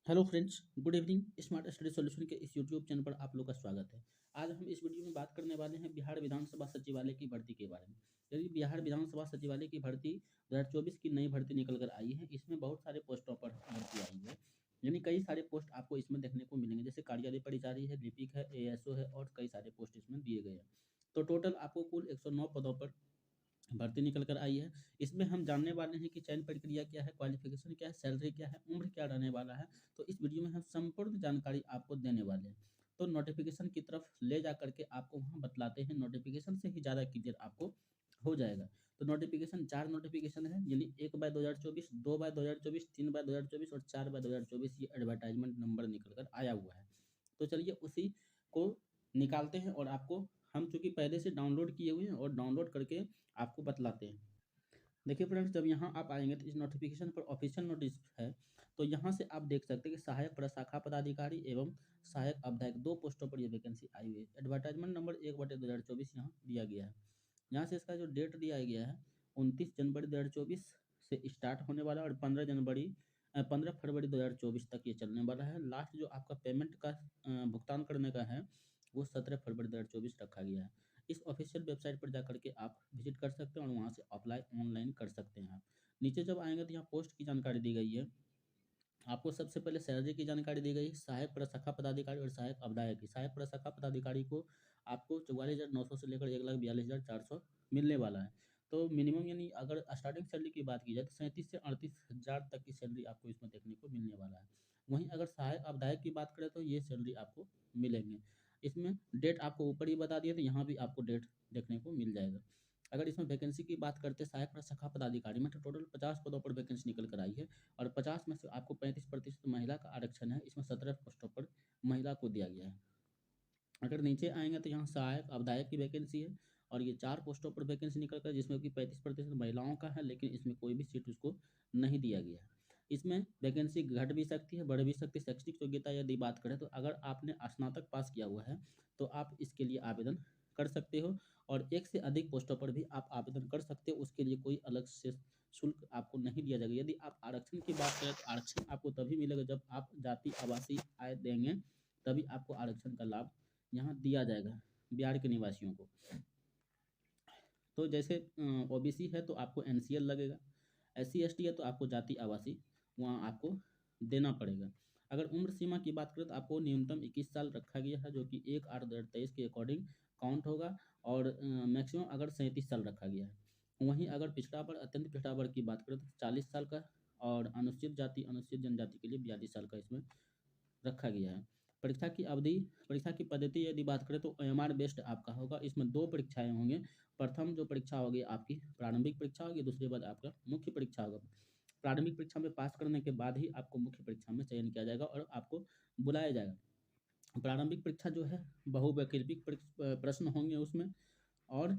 Hello friends, good evening. Smart study solution के इस YouTube channel पर आप लोग का स्वागत है। आज हम इस वीडियो में बात करने वाले हैं बिहार विधानसभा सचिवालय की भर्ती के बारे में। यदि बिहार विधानसभा सचिवालय की भर्ती 2024 की नई भर्ती निकल कर आई है। इसमें बहुत सारे पोस्टों पर भर्ती आई है, यानी कई सारे पोस्ट आपको इसमें देखने को मिलेंगे, जैसे कार्यालय परिचारी है, लिपिक है, एएसओ है और कई सारे पोस्ट इसमें दिए गए हैं। तो टोटल आपको कुल 109 पदों पर भर्ती निकल कर आई है। इसमें हम जानने वाले हैं कि चयन प्रक्रिया क्या है, क्वालिफिकेशन क्या है, सैलरी क्या है, उम्र क्या रहने वाला है। तो इस वीडियो में हम संपूर्ण जानकारी आपको देने वाले हैं। तो नोटिफिकेशन की तरफ ले जा करके आपको वहाँ बतलाते हैं, नोटिफिकेशन से ही ज़्यादा क्लियर आपको हो जाएगा। तो नोटिफिकेशन 4 नोटिफिकेशन है, यानी 1/2024, 2/2024, 3/2024 और 4/2024 ये एडवर्टाइजमेंट नंबर निकल कर आया हुआ है। तो चलिए उसी को निकालते हैं और आपको हम चूँकि पहले से डाउनलोड किए हुए हैं और डाउनलोड करके आपको बतलाते हैं। देखिए फ्रेंड्स, जब यहाँ आप आएँगे तो इस नोटिफ़िकेशन पर ऑफ़िशियल नोटिस है, तो यहाँ से आप देख सकते हैं कि सहायक प्रशाखा पदाधिकारी एवं सहायक अवधायक 2 पोस्टों पर ये वैकेंसी आई हुई है। एडवर्टाइज़मेंट नंबर 1/2024 यहाँ दिया गया है। यहाँ से इसका जो डेट दिया गया है 29 जनवरी 2024 से स्टार्ट होने वाला है और 15 फरवरी 2024 तक ये चलने वाला है। लास्ट जो आपका पेमेंट का भुगतान करने का है, वो 17 फरवरी 2024 रखा गया है। इस ऑफिशियल वेबसाइट पर जाकर के आप विजिट कर सकते हैं और वहाँ से अप्लाई ऑनलाइन कर सकते हैं आप। नीचे जब आएँगे तो यहाँ पोस्ट की जानकारी दी गई है। आपको सबसे पहले सैलरी की जानकारी दी गई, सहायक प्रशाखा पदाधिकारी और सहायक अवधायक की। सहायक प्रशाखा पदाधिकारी को आपको 44,900 से लेकर 1,42,400 मिलने वाला है। तो मिनिमम यानी अगर स्टार्टिंग सैलरी की बात की जाए तो 37 से 38,000 तक की सैलरी आपको इसमें देखने को मिलने वाला है। वहीं अगर सहायक अवधायक की बात करें तो ये सैलरी आपको मिलेंगे। इसमें डेट आपको ऊपर ही बता दिया, तो यहाँ भी आपको डेट देखने को मिल जाएगा। अगर इसमें वैकेंसी की बात करते हैं सहायक प्रशाखा पदाधिकारी में, तो टोटल 50 पदों पर वैकेंसी निकल कर आई है और 50 में से आपको 35% महिला का आरक्षण है। इसमें 17 पोस्टों पर महिला को दिया गया है। अगर नीचे आएँगे तो यहाँ सहायक अवधायक की वैकेंसी है और ये 4 पोस्टों पर वैकेंसी निकल कर, जिसमें कि 35% महिलाओं का है, लेकिन इसमें कोई भी सीट उसको नहीं दिया गया है। इसमें वैकेंसी घट भी सकती है, बढ़ भी सकती है। शैक्षणिक योग्यता यदि बात करें तो अगर आपने स्नातक पास किया हुआ है, तो आप इसके लिए आवेदन कर सकते हो और 1 से अधिक पोस्टों पर भी आप आवेदन कर सकते हो। उसके लिए कोई अलग से शुल्क आपको नहीं दिया जाएगा। यदि आप आरक्षण की बात करें तो आरक्षण आपको तभी मिलेगा जब आप जाति आवासीय आय देंगे, तभी आपको आरक्षण का लाभ यहाँ दिया जाएगा बिहार के निवासियों को। तो जैसे ओबीसी है तो आपको एनसीएल लगेगा, एससी एसटी है तो आपको जाति आवासीय वहाँ आपको देना पड़ेगा। अगर उम्र सीमा की बात करें तो आपको न्यूनतम 21 साल रखा गया है, जो कि 1/8/2023 के अकॉर्डिंग काउंट होगा और मैक्सिमम अगर 37 साल रखा गया है। वहीं अगर पिछड़ा वर्ग, अत्यंत पिछड़ा वर्ग की बात करें तो 40 साल का और अनुसूचित जाति, अनुसूचित जनजाति के लिए 42 साल का इसमें रखा गया है। परीक्षा की अवधि, परीक्षा की पद्धति यदि बात करें तो ओएमआर बेस्ड आपका होगा। इसमें 2 परीक्षाएँ होंगी। प्रथम जो परीक्षा होगी आपकी प्रारंभिक परीक्षा होगी, दूसरे बाद आपका मुख्य परीक्षा होगा। प्रारंभिक परीक्षा में पास करने के बाद ही आपको मुख्य परीक्षा में चयन किया जाएगा और आपको बुलाया जाएगा। प्रारंभिक परीक्षा जो है बहुवैकल्पिक प्रश्न होंगे उसमें और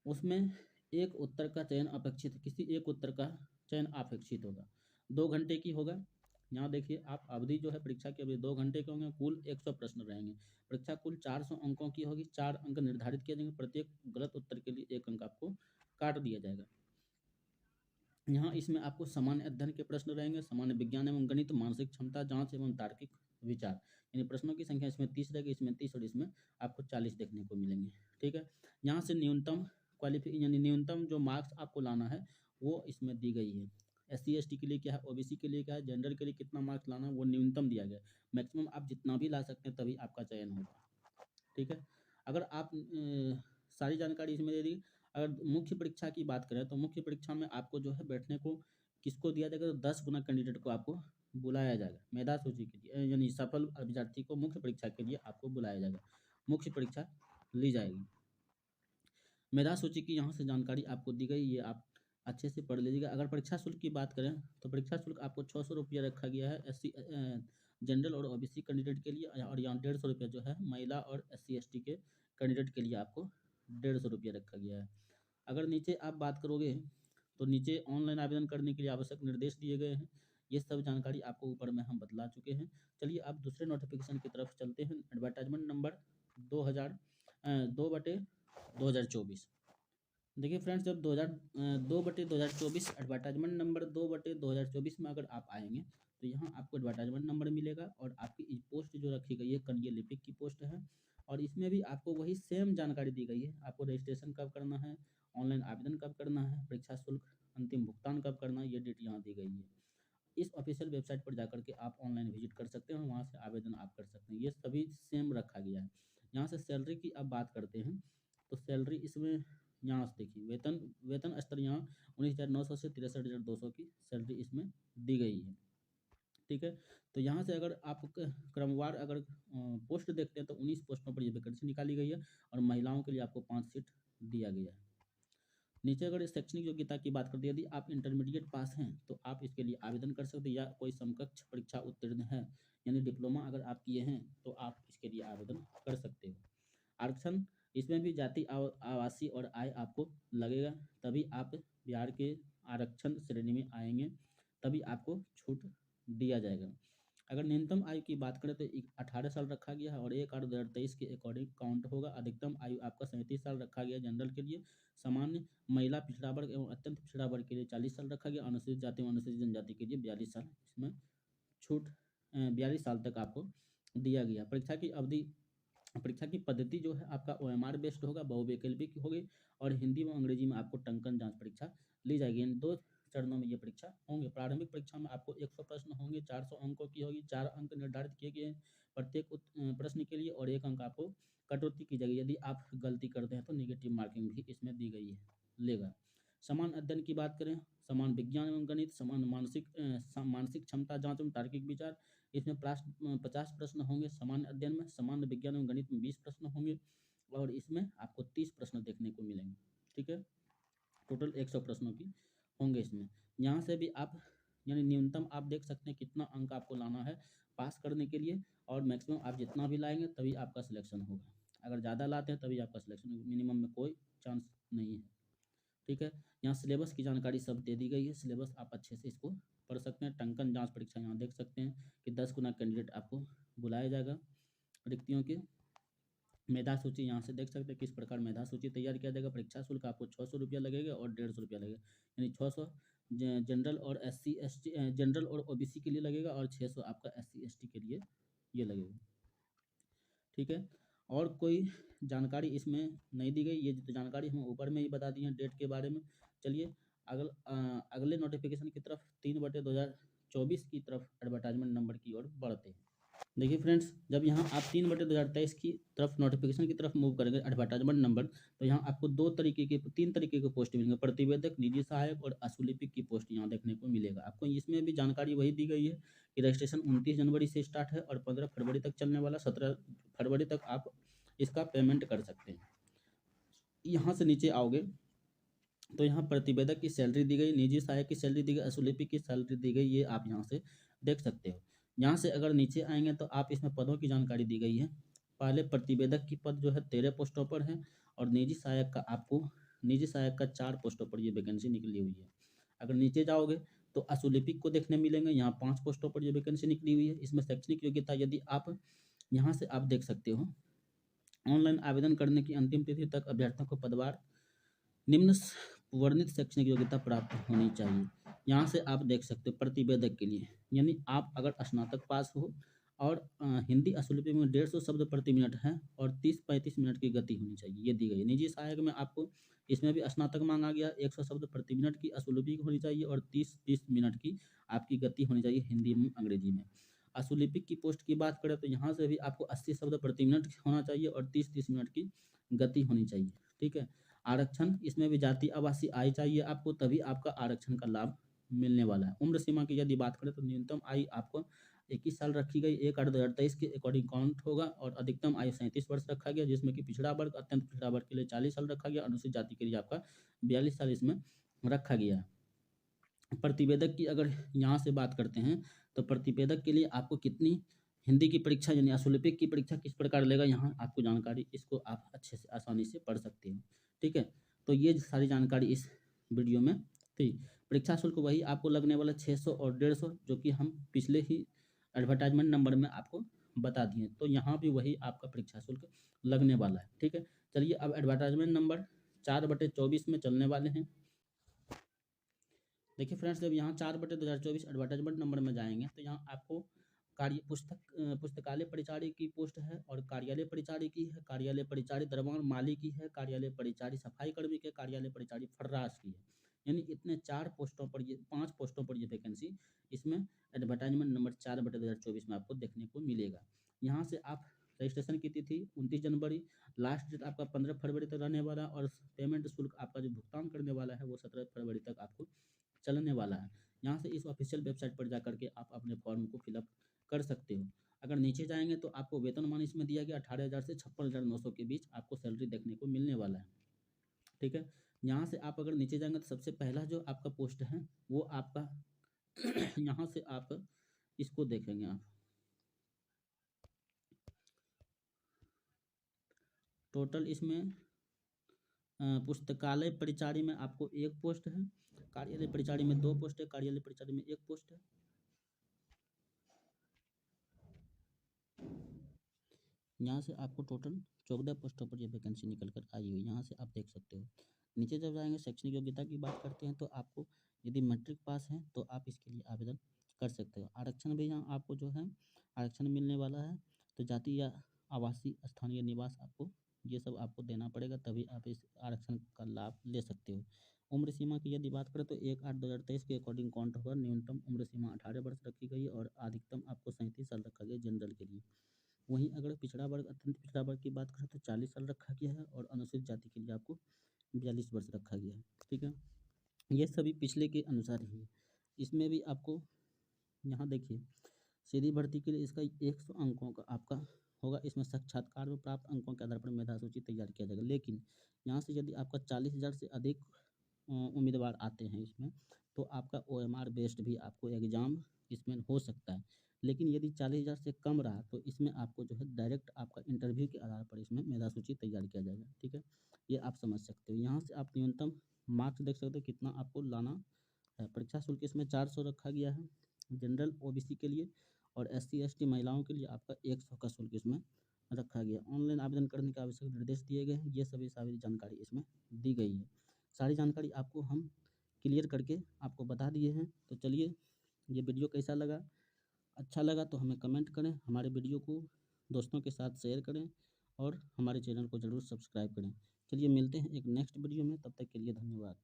उसमें एक उत्तर का चयन अपेक्षित, किसी एक उत्तर का चयन अपेक्षित होगा। 2 घंटे की होगा। यहाँ देखिए आप अवधि जो है परीक्षा की अवधि 2 घंटे के होंगे, कुल 100 प्रश्न रहेंगे। परीक्षा कुल 400 अंकों की होगी, 4 अंक निर्धारित किए जाएँगे, प्रत्येक गलत उत्तर के लिए 1 अंक आपको काट दिया जाएगा। यहाँ इसमें आपको सामान्य अध्ययन के प्रश्न रहेंगे, सामान्य विज्ञान एवं गणित, मानसिक क्षमता जाँच एवं तार्किक विचार। यानी प्रश्नों की संख्या इसमें 30 रहेगी, इसमें 30 और इसमें आपको 40 देखने को मिलेंगे, ठीक है। यहाँ से न्यूनतम यानी न्यूनतम जो मार्क्स आपको लाना है, वो इसमें दी गई है। एससी एसटी के लिए क्या है, ओबीसी के लिए क्या है, जनरल के लिए कितना मार्क्स लाना है, वो न्यूनतम दिया गया है। मैक्सिमम आप जितना भी ला सकते हैं तभी आपका चयन होगा, ठीक है। अगर आप सारी जानकारी इसमें दे दी। अगर मुख्य परीक्षा की बात करें तो मुख्य परीक्षा में आपको जो है बैठने को किसको दिया जाएगा, तो 10 गुना कैंडिडेट को आपको बुलाया जाएगा मेधा सूची के लिए, यानी सफल अभ्यर्थी को मुख्य परीक्षा के लिए आपको बुलाया जाएगा, मुख्य परीक्षा ली जाएगी। मेधा सूची की यहाँ से जानकारी आपको दी गई, ये आप अच्छे से पढ़ लीजिएगा। अगर परीक्षा शुल्क की बात करें तो परीक्षा शुल्क आपको 600 रुपया रखा गया है एससी जनरल और ओबीसी कैंडिडेट के लिए, और यहाँ 150 रुपया जो है महिला और एससी एसटी के कैंडिडेट के लिए आपको 150 रुपया रखा गया है। अगर नीचे आप बात करोगे तो नीचे ऑनलाइन आवेदन करने के लिए आवश्यक निर्देश दिए गए हैं। ये सब जानकारी आपको ऊपर में हम बतला चुके हैं। चलिए अब दूसरे नोटिफिकेशन की तरफ चलते हैं। Advertisement number 2/2024। देखिए फ्रेंड्स, जब 2/2024 एडवर्टाइजमेंट नंबर 2/2024 में अगर आप आएँगे तो यहाँ आपको एडवर्टाइजमेंट नंबर मिलेगा और आपकी पोस्ट जो रखी गई है कन्या लिपिक की पोस्ट है, और इसमें भी आपको वही सेम जानकारी दी गई है। आपको रजिस्ट्रेशन कब करना है, ऑनलाइन आवेदन कब करना है, परीक्षा शुल्क अंतिम भुगतान कब करना है, ये डेट यहाँ दी गई है। इस ऑफिशियल वेबसाइट पर जाकर के आप ऑनलाइन विजिट कर सकते हैं और वहाँ से आवेदन आप कर सकते हैं। ये सभी सेम रखा गया है। यहाँ से सैलरी की अब बात करते हैं, तो सैलरी इसमें यहाँ से देखिए वेतन वेतन स्तर यहाँ 19,900 से 63,200 की सैलरी इसमें दी गई है। ठीक है, तो यहाँ से अगर आप क्रमवार अगर पोस्ट देखते हैं तो 19 पोस्टों पर ये वैकेंसी निकाली गई है और महिलाओं के लिए आपको 5 सीट दिया गया है। नीचे अगर शैक्षणिक योग्यता की बात करते हैं, यदि आप इंटरमीडिएट पास हैं तो आप इसके लिए आवेदन कर सकते हैं, या कोई समकक्ष परीक्षा उत्तीर्ण है यानी डिप्लोमा अगर आप किए हैं तो आप इसके लिए आवेदन कर सकते हो। आरक्षण, इसमें भी जाति आवासीय और आय आपको लगेगा, तभी आप बिहार के आरक्षण श्रेणी में आएंगे, तभी आपको छूट दिया जाएगा। अगर न्यूनतम आयु की बात करें तो 18 साल रखा गया है और 1/8/2023 के अकॉर्डिंग काउंट होगा। अधिकतम आयु आपका 37 साल रखा गया जनरल के लिए। सामान्य महिला पिछड़ा वर्ग एवं अत्यंत पिछड़ा वर्ग के लिए 40 साल रखा गया। अनुसूचित जाति एवं अनुसूचित जनजाति के लिए 42 साल इसमें छूट 42 साल तक आपको दिया गया। परीक्षा की पद्धति जो है आपका OMR बेस्ड होगा, बहुविकल्पिक होगी और हिंदी व अंग्रेजी में आपको टंकन जांच परीक्षा ली जाएगी। इन 2 चरणों में ये परीक्षा होंगे। प्रारंभिक परीक्षा में आपको 100 प्रश्न होंगे, 400 अंकों की होगी। 4 अंक निर्धारित किए गए हैं प्रत्येक प्रश्न के लिए और 1 अंक आपको कटौती की जाएगी। यदि आप गलती करते हैं तो नेगेटिव मार्किंग भी इसमें दी गई है लेगा। समान अध्ययन की बात करें, समान विज्ञान एवं गणित, समान मानसिक क्षमता जांच एवं तार्किक विचार, इसमें 50 प्रश्न होंगे। सामान्य अध्ययन में सामान्य विज्ञान एवं गणित में 20 प्रश्न होंगे और इसमें आपको 30 प्रश्न देखने को मिलेंगे। ठीक है, टोटल 100 प्रश्नों की होंगे इसमें। यहाँ से भी आप यानी न्यूनतम आप देख सकते हैं कितना अंक आपको लाना है पास करने के लिए, और मैक्सिमम आप जितना भी लाएंगे तभी आपका सिलेक्शन होगा। अगर ज़्यादा लाते हैं तभी आपका सिलेक्शन होगा, मिनिमम में कोई चांस नहीं है। ठीक है, यहाँ सिलेबस की जानकारी सब दे दी गई है। सिलेबस आप अच्छे से इसको पढ़ सकते हैं। टंकन जांच परीक्षा यहाँ देख सकते हैं कि 10 गुना कैंडिडेट आपको बुलाया जाएगा रिक्तियों के। मेधा सूची यहाँ से देख सकते हैं किस प्रकार मेधा सूची तैयार किया जाएगा। परीक्षा शुल्क आपको 600 रुपया लगेगा और 150 रुपया लगेगा, यानी 600 जनरल और SC ST जनरल और OBC के लिए लगेगा और 600 आपका SC ST के लिए ये लगेगा। ठीक है, और कोई जानकारी इसमें नहीं दी गई। ये जो जानकारी हम ऊपर में ही बता दी है डेट के बारे में। चलिए अगले नोटिफिकेशन की तरफ 3/2024 की तरफ एडवर्टाइजमेंट नंबर की ओर बढ़ते हैं। देखिए फ्रेंड्स, जब यहाँ आप 3/2023 की तरफ नोटिफिकेशन की तरफ मूव करेंगे एडवर्टाइजमेंट नंबर, तो यहाँ आपको 3 तरीके के पोस्ट मिलेंगे। प्रतिवेदक, निजी सहायक और अशुलिपिक की पोस्ट यहाँ देखने को मिलेगा आपको। इसमें भी जानकारी वही दी गई है कि रजिस्ट्रेशन 29 जनवरी से स्टार्ट है और 15 फरवरी तक चलने वाला। 17 फरवरी तक आप इसका पेमेंट कर सकते हैं। यहाँ से नीचे आओगे तो यहाँ प्रतिवेदक की सैलरी दी गई, निजी सहायक की सैलरी दी गई, अशुलिपिक की सैलरी दी गई, ये आप यहाँ से देख सकते हो। यहाँ से अगर नीचे आएंगे तो आप इसमें पदों की जानकारी दी गई है। पहले प्रतिवेदक की पद जो है 13 पोस्टों पर है और निजी सहायक का 4 पोस्टों पर ये वैकेंसी निकली हुई है। अगर नीचे जाओगे तो अशुलिपिक को देखने मिलेंगे, यहाँ 5 पोस्टों पर ये वैकेंसी निकली हुई है। इसमें शैक्षणिक योग्यता यदि आप यहाँ से आप देख सकते हो, ऑनलाइन आवेदन करने की अंतिम तिथि तक अभ्यर्थियों को पदवार निम्न वर्णित शैक्षणिक योग्यता प्राप्त होनी चाहिए। यहाँ से आप देख सकते हो प्रतिवेदक के लिए, यानी आप अगर स्नातक पास हो और हिंदी अशुलिपि में 150 शब्द प्रति मिनट है और 30-35 मिनट की गति होनी चाहिए, ये दी गई है। निजी सहायक में आपको इसमें भी स्नातक मांगा गया, 100 शब्द प्रति मिनट की अशुलिपि होनी चाहिए और 30-30 मिनट की आपकी गति होनी चाहिए हिंदी में अंग्रेजी में। अशुलिपिक की पोस्ट की बात करें तो यहाँ से भी आपको 80 शब्द प्रति मिनट होना चाहिए और 30-30 मिनट की गति होनी चाहिए। ठीक है, आरक्षण, इसमें भी जाति आवासीय आय चाहिए आपको, तभी आपका आरक्षण का लाभ मिलने वाला है। उम्र सीमा की यदि बात करें तो न्यूनतम आयु आपको 21 साल रखी गई, 1/8/2023 के अकॉर्डिंग काउंट होगा और अधिकतम आयु 37 वर्ष रखा गया, जिसमें कि पिछड़ा वर्ग अत्यंत पिछड़ा वर्ग के लिए 40 साल रखा गया, अनुसूचित जाति के लिए आपका 42 साल इसमें रखा गया है। प्रतिवेदक की अगर यहाँ से बात करते हैं तो प्रतिवेदक के लिए आपको कितनी हिंदी की परीक्षा यानी अशुलिपिक की परीक्षा किस प्रकार लेगा, यहाँ आपको जानकारी, इसको आप अच्छे से आसानी से पढ़ सकते हैं। ठीक है, तो ये सारी जानकारी इस वीडियो में थी। परीक्षा शुल्क वही आपको लगने वाला 600 और 150, जो कि हम पिछले ही एडवर्टाइजमेंट नंबर में आपको बता दिए, तो यहाँ भी वही आपका परीक्षा शुल्क लगने वाला है। ठीक है, चलिए अब एडवर्टाइजमेंट नंबर 4/24 में चलने वाले हैं। देखिए फ्रेंड्स, जब यहाँ 4/2024 एडवर्टाइजमेंट नंबर में जाएँगे तो यहाँ आपको पुस्तकालय परिचारी की पोस्ट है और कार्यालय परिचारी की है, कार्यालय परिचारी दरबान माली की है, कार्यालय परिचारी सफाई कर्मी की है, कार्यालय परिचारी फर्राश की है। यानी इतने 4 पोस्टों पर ये 5 पोस्टों पर ये वैकेंसी इसमें एडवर्टाइजमेंट नंबर 4/2024 में आपको देखने को मिलेगा। यहाँ से आप रजिस्ट्रेशन की तिथि 29 जनवरी, लास्ट डेट आपका 15 फरवरी तक रहने वाला और पेमेंट शुल्क आपका जो भुगतान करने वाला है वो 17 फरवरी तक आपको चलने वाला है। यहाँ से इस ऑफिशियल वेबसाइट पर जाकर के आप अपने फॉर्म को फिलअप कर सकते हो। अगर नीचे जाएँगे तो आपको वेतनमान इसमें दिया गया 18,000 से 56,900 के बीच आपको सैलरी देखने को मिलने वाला है। ठीक है? यहाँ से आप अगर नीचे जाएँगे तो सबसे पहला जो आपका पोस्ट है वो आपका यहाँ से आप इसको देखेंगे आप। टोटल इसमें पुस्तकालय परिचारी में आपको 1 पोस्ट है, कार्यालय परिचारी में 2 पोस्ट है, कार्यालय परिचारी में 1 पोस्ट है। यहाँ से आपको टोटल 14 पोस्टों पर ये वैकेंसी निकल कर आई हुई है, यहाँ से आप देख सकते हो। नीचे जब जाएँगे शैक्षणिक योग्यता की बात करते हैं तो आपको यदि मैट्रिक पास हैं तो आप इसके लिए आवेदन कर सकते हो। आरक्षण भी यहाँ आपको जो है आरक्षण मिलने वाला है, तो जाति या आवासीय स्थानीय निवास आपको ये सब आपको देना पड़ेगा, तभी आप इस आरक्षण का लाभ ले सकते हो। उम्र सीमा की यदि बात करें तो 1/8/2023 के अकॉर्डिंग काउंट होगा। न्यूनतम उम्र सीमा 18 वर्ष रखी गई है और अधिकतम आपको 37 साल रखा गया जनरल के लिए। वहीं अगर पिछड़ा वर्ग, अत्यंत पिछड़ा वर्ग की बात करें तो 40 साल रखा गया है और अनुसूचित जाति के लिए आपको 42 वर्ष रखा गया है। ठीक है? ये सभी पिछले के अनुसार ही है। इसमें भी आपको यहाँ देखिए, सीधी भर्ती के लिए इसका 100 अंकों का आपका होगा। इसमें साक्षात्कार में प्राप्त अंकों के आधार पर मेधा सूची तैयार किया जाएगा। लेकिन यहाँ से यदि आपका 40,000 से अधिक उम्मीदवार आते हैं इसमें, तो आपका ओएमआर बेस्ड भी आपको एग्ज़ाम इसमें हो सकता है। लेकिन यदि 40,000 से कम रहा तो इसमें आपको जो है डायरेक्ट आपका इंटरव्यू के आधार पर इसमें मेधा सूची तैयार किया जाएगा। ठीक है? ये आप समझ सकते हो। यहाँ से आप न्यूनतम मार्क्स देख सकते हो कितना आपको लाना है। परीक्षा शुल्क इसमें 400 रखा गया है जनरल ओबीसी के लिए, और एससी/एसटी महिलाओं के लिए आपका 100 का शुल्क इसमें रखा गया। ऑनलाइन आवेदन करने के आवश्यक निर्देश दिए गए हैं। ये सभी सारी जानकारी इसमें दी गई है। सारी जानकारी आपको हम क्लियर करके आपको बता दिए हैं। तो चलिए, ये वीडियो कैसा लगा? अच्छा लगा तो हमें कमेंट करें, हमारे वीडियो को दोस्तों के साथ शेयर करें और हमारे चैनल को ज़रूर सब्सक्राइब करें। चलिए मिलते हैं एक नेक्स्ट वीडियो में, तब तक के लिए धन्यवाद।